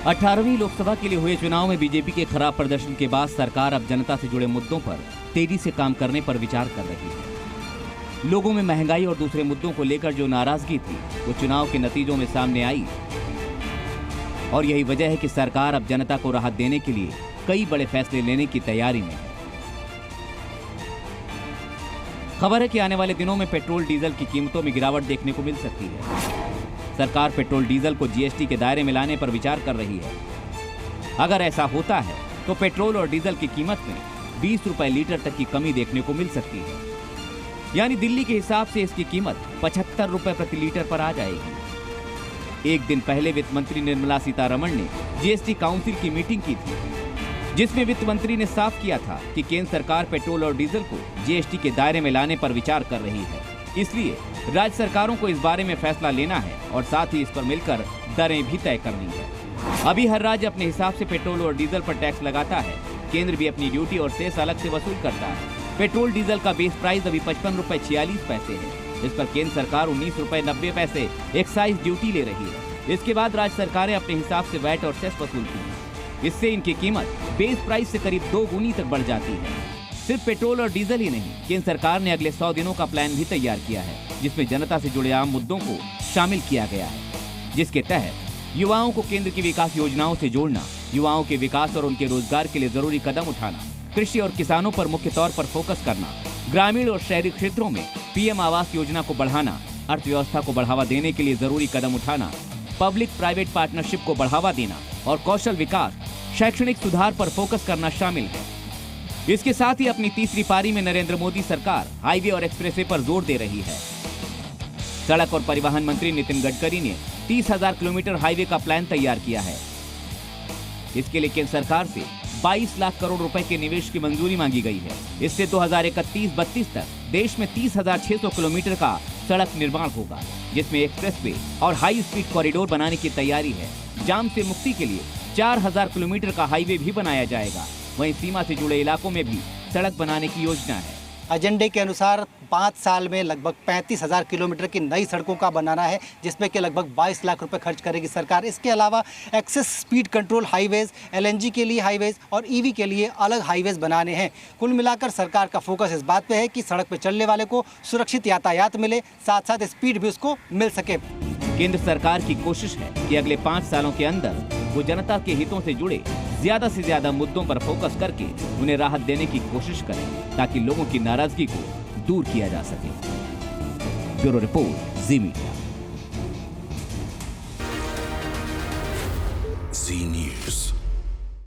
18वीं लोकसभा के लिए हुए चुनाव में बीजेपी के खराब प्रदर्शन के बाद सरकार अब जनता से जुड़े मुद्दों पर तेजी से काम करने पर विचार कर रही है। लोगों में महंगाई और दूसरे मुद्दों को लेकर जो नाराजगी थी वो चुनाव के नतीजों में सामने आई और यही वजह है कि सरकार अब जनता को राहत देने के लिए कई बड़े फैसले लेने की तैयारी में है। खबर है कि आने वाले दिनों में पेट्रोल डीजल की कीमतों में गिरावट देखने को मिल सकती है। सरकार पेट्रोल डीजल को जीएसटी के दायरे में लाने पर विचार कर रही है। अगर ऐसा होता है तो पेट्रोल और डीजल की कीमत में 20 रुपए लीटर तक की कमी देखने को मिल सकती है। यानी दिल्ली के हिसाब से इसकी कीमत 75 रुपए प्रति लीटर पर आ जाएगी। एक दिन पहले वित्त मंत्री निर्मला सीतारमण ने जीएसटी काउंसिल की मीटिंग की थी, जिसमें वित्त मंत्री ने साफ किया था कि केंद्र सरकार पेट्रोल और डीजल को जीएसटी के दायरे में लाने पर विचार कर रही है। इसलिए राज्य सरकारों को इस बारे में फैसला लेना है और साथ ही इस पर मिलकर दरें भी तय करनी है। अभी हर राज्य अपने हिसाब से पेट्रोल और डीजल पर टैक्स लगाता है। केंद्र भी अपनी ड्यूटी और सेस अलग से वसूल करता है। पेट्रोल डीजल का बेस प्राइस अभी 55 रुपए 46 पैसे है। इस पर केंद्र सरकार 19 रुपए 90 पैसे एक्साइज ड्यूटी ले रही है। इसके बाद राज्य सरकारें अपने हिसाब से वैट और सेस वसूलती हैं। इससे इनकी कीमत बेस प्राइस से करीब 2 गुनी तक बढ़ जाती है। सिर्फ पेट्रोल और डीजल ही नहीं, केंद्र सरकार ने अगले 100 दिनों का प्लान भी तैयार किया है, जिसमें जनता से जुड़े आम मुद्दों को शामिल किया गया है, जिसके तहत युवाओं को केंद्र की विकास योजनाओं से जोड़ना, युवाओं के विकास और उनके रोजगार के लिए जरूरी कदम उठाना, कृषि और किसानों पर मुख्य तौर पर फोकस करना, ग्रामीण और शहरी क्षेत्रों में पीएम आवास योजना को बढ़ाना, अर्थव्यवस्था को बढ़ावा देने के लिए जरूरी कदम उठाना, पब्लिक प्राइवेट पार्टनरशिप को बढ़ावा देना और कौशल विकास, शैक्षणिक सुधार पर फोकस करना शामिल है। इसके साथ ही अपनी तीसरी पारी में नरेंद्र मोदी सरकार हाईवे और एक्सप्रेसवे पर जोर दे रही है। सड़क और परिवहन मंत्री नितिन गडकरी ने 30,000 किलोमीटर हाईवे का प्लान तैयार किया है। इसके लिए केंद्र सरकार से 22 लाख करोड़ रुपए के निवेश की मंजूरी मांगी गई है। इससे 2031-32 तक देश में 30,600 किलोमीटर का सड़क निर्माण होगा, जिसमें एक्सप्रेसवे और हाई स्पीड कॉरिडोर बनाने की तैयारी है। जाम से मुक्ति के लिए 4,000 किलोमीटर का हाईवे भी बनाया जाएगा। वहीं सीमा से जुड़े इलाकों में भी सड़क बनाने की योजना है। एजेंडे के अनुसार 5 साल में लगभग 35,000 किलोमीटर की नई सड़कों का बनाना है, जिसमें कि लगभग 22 लाख रुपए खर्च करेगी सरकार। इसके अलावा access speed control highways, LNG के लिए हाईवेज और ईवी के लिए अलग हाईवेज बनाने हैं। कुल मिलाकर सरकार का फोकस इस बात पे है कि सड़क पर चलने वाले को सुरक्षित यातायात मिले, साथ साथ स्पीड भी उसको मिल सके। केंद्र सरकार की कोशिश है कि अगले 5 सालों के अंदर वो जनता के हितों से जुड़े ज्यादा से ज्यादा मुद्दों पर फोकस करके उन्हें राहत देने की कोशिश करें, ताकि लोगों की नाराजगी को दूर किया जा सके। ब्यूरो रिपोर्ट, जी मीडिया। जी न्यूज़।